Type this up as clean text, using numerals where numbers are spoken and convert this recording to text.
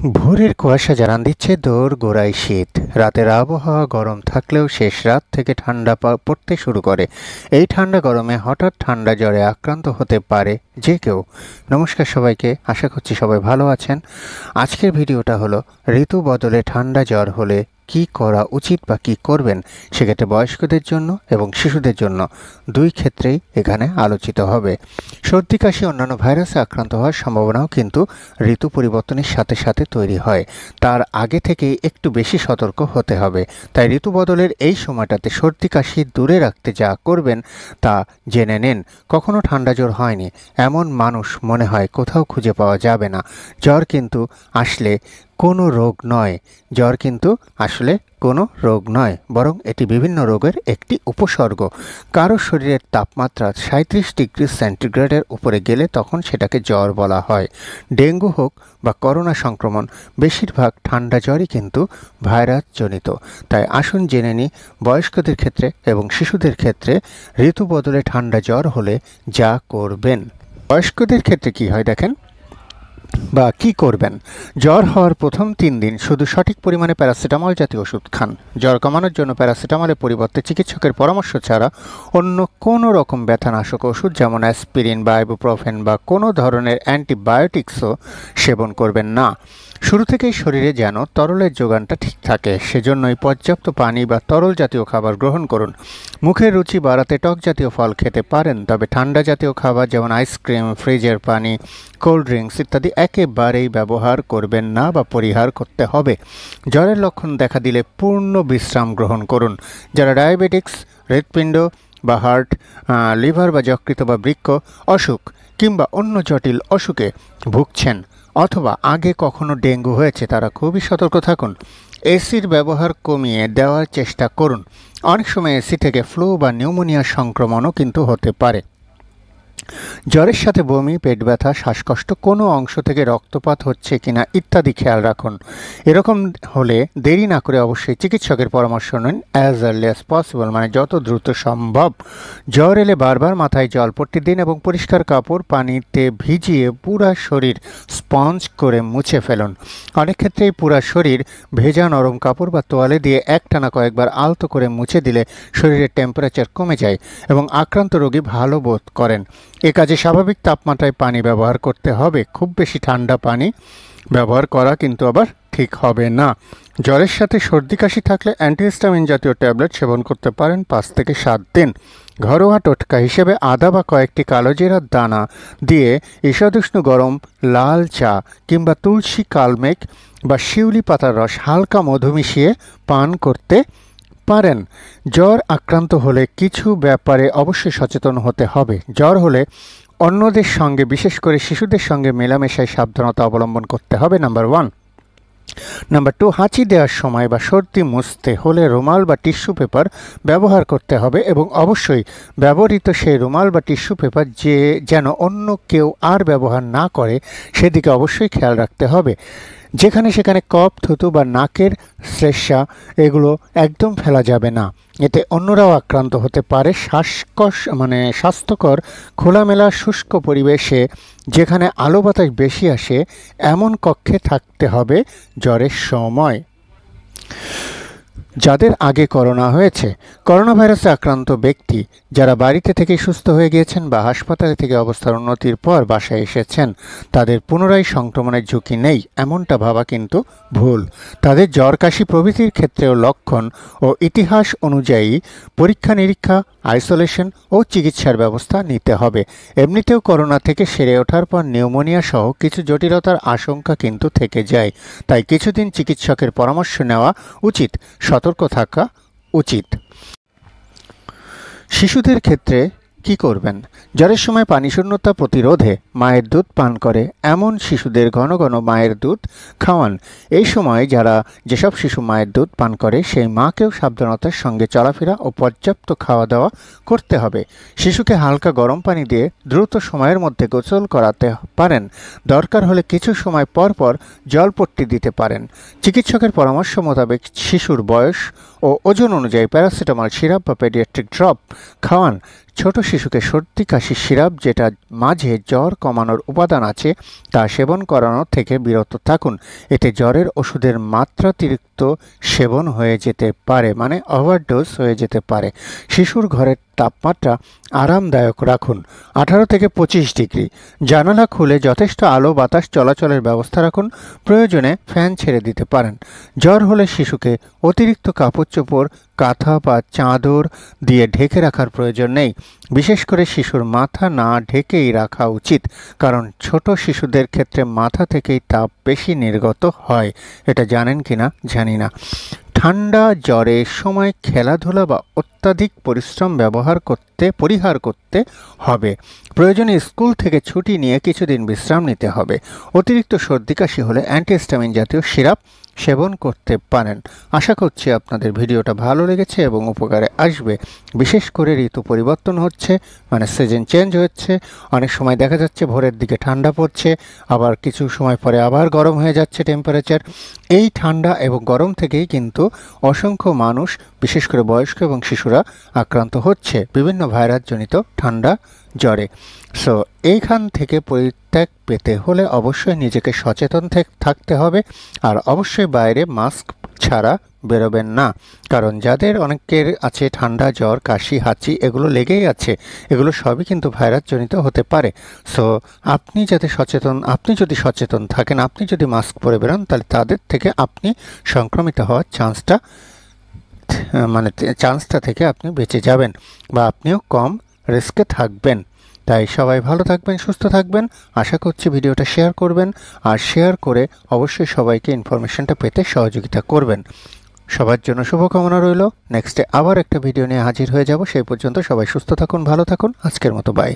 ভোরের কুয়াশা জানান দিচ্ছে দোরগোড়ায় শীত। রাতের আবহাওয়া গরম থাকলেও শেষ রাত থেকে ঠান্ডা পড়তে শুরু করে। এই ঠান্ডা গরমে হঠাৎ ঠান্ডা জ্বরে আক্রান্ত হতে পারে যে কেউ। নমস্কার সবাইকে, আশা করছি সবাই ভালো আছেন। আজকের ভিডিওটা হলো ঋতু বদলে ঠান্ডা জ্বর হলে কি করা উচিত বা কি করবেন, সেক্ষেত্রে বয়স্কদের জন্য এবং শিশুদের জন্য দুই ক্ষেত্রেই এখানে আলোচিত হবে। সর্দি কাশি অন্যান্য ভাইরাসে আক্রান্ত হওয়ার সম্ভাবনাও কিন্তু ঋতু পরিবর্তনের সাথে সাথে তৈরি হয়। তার আগে থেকেই একটু বেশি সতর্ক হতে হবে। তাই ঋতু বদলের এই সময়টাতে সর্দি কাশি দূরে রাখতে যা করবেন তা জেনে নিন। কখনো ঠান্ডা জ্বর হয়নি এমন মানুষ মনে হয় কোথাও খুঁজে পাওয়া যাবে না। জ্বর কিন্তু আসলে কোনো রোগ নয়। জ্বর কিন্তু আসলে কোনো রোগ নয়, বরং এটি বিভিন্ন রোগের একটি উপসর্গ। কারো শরীরের তাপমাত্রা 37 ডিগ্রি সেন্টিগ্রেডের উপরে গেলে তখন সেটাকে জ্বর বলা হয়। ডেঙ্গু হোক বা করোনা সংক্রমণ, বেশিরভাগ ঠান্ডা জ্বরই কিন্তু ভাইরাসজনিত। তাই আসুন জেনে নিই বয়স্কদের ক্ষেত্রে এবং শিশুদের ক্ষেত্রে ঋতু বদলে ঠান্ডা জ্বর হলে যা করবেন। বয়স্কদের ক্ষেত্রে কি হয় দেখেন, বা কি করবেন। জ্বর হওয়ার প্রথম 3 দিন শুধু সঠিক পরিমাণে প্যারাসিটামল জাতীয় ওষুধ খান। জ্বর কমানোর জন্য প্যারাসিটামলের পরিবর্তে চিকিৎসকের পরামর্শ ছাড়া অন্য কোনো রকম ব্যথানাশক ওষুধ যেমন অ্যাসপিরিন বা আইবুপ্রোফেন বা কোনো ধরনের অ্যান্টিবায়োটিক্সও সেবন করবেন না। শুরু থেকেই শরীরে যেন তরলের যোগানটা ঠিক থাকে, সেজন্যই পর্যাপ্ত পানি বা তরল জাতীয় খাবার গ্রহণ করুন। মুখের রুচি বাড়াতে টক জাতীয় ফল খেতে পারেন, তবে ঠান্ডা জাতীয় খাবার যেমন আইসক্রিম, ফ্রিজের পানি, কোল্ড ড্রিঙ্কস ইত্যাদি একেবারেই ব্যবহার করবেন না বা পরিহার করতে হবে। জ্বরের লক্ষণ দেখা দিলে পূর্ণ বিশ্রাম গ্রহণ করুন। যারা ডায়াবেটিক্স, হৃৎপিণ্ড বা হার্ট, লিভার বা যকৃত বা বৃক্ক অসুখ কিংবা অন্য জটিল অসুখে ভুগছেন অথবা আগে কখনো ডেঙ্গু হয়েছে, তারা খুবই সতর্ক থাকুন। এসির ব্যবহার কমিয়ে দেওয়ার চেষ্টা করুন। অনেক সময় এসি থেকে ফ্লু বা নিউমোনিয়া সংক্রমণও কিন্তু হতে পারে। জ্বরের সাথে বমি, পেট ব্যথা, শ্বাসকষ্ট, কোনো অংশ থেকে রক্তপাত হচ্ছে কিনা ইত্যাদি খেয়াল রাখুন। এরকম হলে দেরি না করে অবশ্যই চিকিৎসকের পরামর্শ নিন অ্যাজ আর্লি অ্যাজ পসিবল, মানে যত দ্রুত সম্ভব। জ্বর এলে বারবার মাথায় জলপট্টি দিন এবং পরিষ্কার কাপড় পানিতে ভিজিয়ে পুরা শরীর স্পঞ্জ করে মুছে ফেলুন। অনেক ক্ষেত্রেই পুরা শরীর ভেজা নরম কাপড় বা তোয়ালে দিয়ে একটানা কয়েকবার আলতো করে মুছে দিলে শরীরের টেম্পারেচার কমে যায় এবং আক্রান্ত রোগী ভালো বোধ করেন। এ কাজে স্বাভাবিক তাপমাত্রায় পানি ব্যবহার করতে হবে। খুব বেশি ঠান্ডা পানি ব্যবহার করা কিন্তু আবার ঠিক হবে না। জ্বরের সাথে সর্দি কাশি থাকলে অ্যান্টিহিস্টামিন জাতীয় ট্যাবলেট সেবন করতে পারেন 5 থেকে 7 দিন। ঘরোয়া টোটকা হিসেবে আদা বা কয়েকটি কালোজিরার দানা দিয়ে ঈষদুষ্ণ গরম লাল চা কিংবা তুলসী, কালমেঘ বা শিউলি পাতার রস হালকা মধু মিশিয়ে পান করতে পারেন। জ্বর আক্রান্ত হলে কিছু ব্যাপারে অবশ্যই সচেতন হতে হবে। জ্বর হলে অন্যদের সঙ্গে, বিশেষ করে শিশুদের সঙ্গে মেলামেশায় সাবধানতা অবলম্বন করতে হবে। নাম্বার 1। নাম্বার 2, হাঁচি দেওয়ার সময় বা সর্দি মুছতে হলে রুমাল বা টিস্যু পেপার ব্যবহার করতে হবে এবং অবশ্যই ব্যবহৃত সেই রুমাল বা টিস্যু পেপার যেন অন্য কেউ আর ব্যবহার না করে সেদিকে অবশ্যই খেয়াল রাখতে হবে। যেখানে সেখানে কফ, থুতু বা নাকের শ্লেষ্মা এগুলো একদম ফেলা যাবে না, এতে অন্যরাও আক্রান্ত হতে পারে। স্বাস্থ্যকর খোলামেলা শুষ্ক পরিবেশে যেখানে আলো বাতাস বেশি আসে এমন কক্ষে থাকতে হবে জ্বরের সময়। যাদের আগে করোনা হয়েছে, করোনা ভাইরাসে আক্রান্ত ব্যক্তি যারা বাড়িতে থেকে সুস্থ হয়ে গিয়েছেন বা হাসপাতালে থেকে অবস্থার উন্নতির পর বাসায় এসেছেন, তাদের পুনরায় সংক্রমণের ঝুঁকি নেই এমনটা ভাবা কিন্তু ভুল। তাদের জ্বর, কাশি প্রভৃতির ক্ষেত্রেও লক্ষণ ও ইতিহাস অনুযায়ী পরীক্ষা নিরীক্ষা, আইসোলেশন ও চিকিৎসার ব্যবস্থা নিতে হবে। এমনিতেও করোনা থেকে সেরে ওঠার পর নিউমোনিয়া সহ কিছু জটিলতার আশঙ্কা কিন্তু থেকে যায়। তাই কিছুদিন চিকিৎসকের পরামর্শ নেওয়া উচিত, সতর্ক থাকা উচিত। শিশুদের ক্ষেত্রে কি করবেন। জ্বরের সময় পানিশূন্যতা প্রতিরোধে মায়ের দুধ পান করে এমন শিশুদের ঘন ঘন মায়ের দুধ খাওয়ান। এই সময় যেসব শিশু মায়ের দুধ পান করে সেই মাকেও সাবধানতার সঙ্গে চলাফেরা ও পর্যাপ্ত খাওয়া দাওয়া করতে হবে। শিশুকে হালকা গরম পানি দিয়ে দ্রুত সময়ের মধ্যে গোসল করাতে পারেন। দরকার হলে কিছু সময় পর পর জলপট্টি দিতে পারেন। চিকিৎসকের পরামর্শ মোতাবেক শিশুর বয়স ও ওজন অনুযায়ী প্যারাসিটামল সিরাপ বা পেডিয়াট্রিক ড্রপ খাওয়ান। ছোট শিশুকে সর্দি কাশির সিরাপ, যেটা মাঝে জ্বর কমানোর উপাদান আছে তা সেবন করানো থেকে বিরত থাকুন। এতে জ্বরের ওষুধের মাত্রাতিরিক্ত সেবন হয়ে যেতে পারে, মানে ওভারডোজ হয়ে যেতে পারে। শিশুর ঘরের তাপমাত্রা আরামদায়ক রাখুন, 18 থেকে 25 ডিগ্রি। জানালা খুলে যথেষ্ট আলো বাতাস চলাচলের ব্যবস্থা রাখুন। প্রয়োজনে ফ্যান ছেড়ে দিতে পারেন। জ্বর হলে শিশুকে অতিরিক্ত কাপড় চোপড়, কাঁথা বা চাদর দিয়ে ঢেকে রাখার প্রয়োজন নেই। বিশেষ করে শিশুর মাথা না ঢেকেই রাখা উচিত, কারণ ছোট শিশুদের ক্ষেত্রে মাথা থেকেই তাপ বেশি নির্গত হয়। এটা জানেন কিনা জানি না। ঠান্ডা জ্বরের সময় খেলাধুলা বা অত্যাধিক পরিশ্রম পরিহার করতে হবে। প্রয়োজনে স্কুল থেকে ছুটি নিয়ে কিছুদিন বিশ্রাম নিতে হবে। অতিরিক্ত সর্দি কাশি হলে অ্যান্টিহিস্টামিন জাতীয় সিরাপ সেবন করতে পারেন। আশা করছি আপনাদের ভিডিওটা ভালো লেগেছে এবং উপকারে আসবে। বিশেষ করে ঋতু পরিবর্তন হচ্ছে, মানে সিজন চেঞ্জ হচ্ছে। অনেক সময় দেখা যাচ্ছে ভোরের দিকে ঠান্ডা পড়ছে, আবার কিছু সময় পরে আবার গরম হয়ে যাচ্ছে টেম্পারেচার। এই ঠান্ডা এবং গরম থেকেই কিন্তু অসংখ্য মানুষ, বিশেষ করে বয়স্ক এবং শিশুরা আক্রান্ত হচ্ছে বিভিন্ন ভাইরাসজনিত ঠান্ডা জ্বরে। সো এইখান থেকে পরিত্যাগ পেতে হলে অবশ্যই নিজেকে সচেতন থাকতে হবে, আর অবশ্যই বাইরে মাস্ক ছাড়া বেরোবেন না। কারণ যাদের অনেকের আছে ঠান্ডা জ্বর কাশি হাঁচি এগুলো লেগেই আছে, এগুলো সবই কিন্তু ভাইরাসজনিত হতে পারে। সো আপনি যদি সচেতন থাকেন, আপনি যদি মাস্ক পরে বেরোন, তাহলে তাদের থেকে আপনি সংক্রমিত হওয়ার চান্সটা থেকে আপনি বেঁচে যাবেন, বা আপনিও কম রিস্কে থাকবেন। তাই সবাই ভালো থাকবেন, সুস্থ থাকবেন। আশা করছি ভিডিওটা শেয়ার করবেন, আর শেয়ার করে অবশ্যই সবাইকে ইনফরমেশনটা পেতে সহযোগিতা করবেন। সবার জন্য শুভকামনা রইল। নেক্সটে আবার একটা ভিডিও নিয়ে হাজির হয়ে যাব। সেই পর্যন্ত সবাই সুস্থ থাকুন, ভালো থাকুন। আজকের মতো বাই।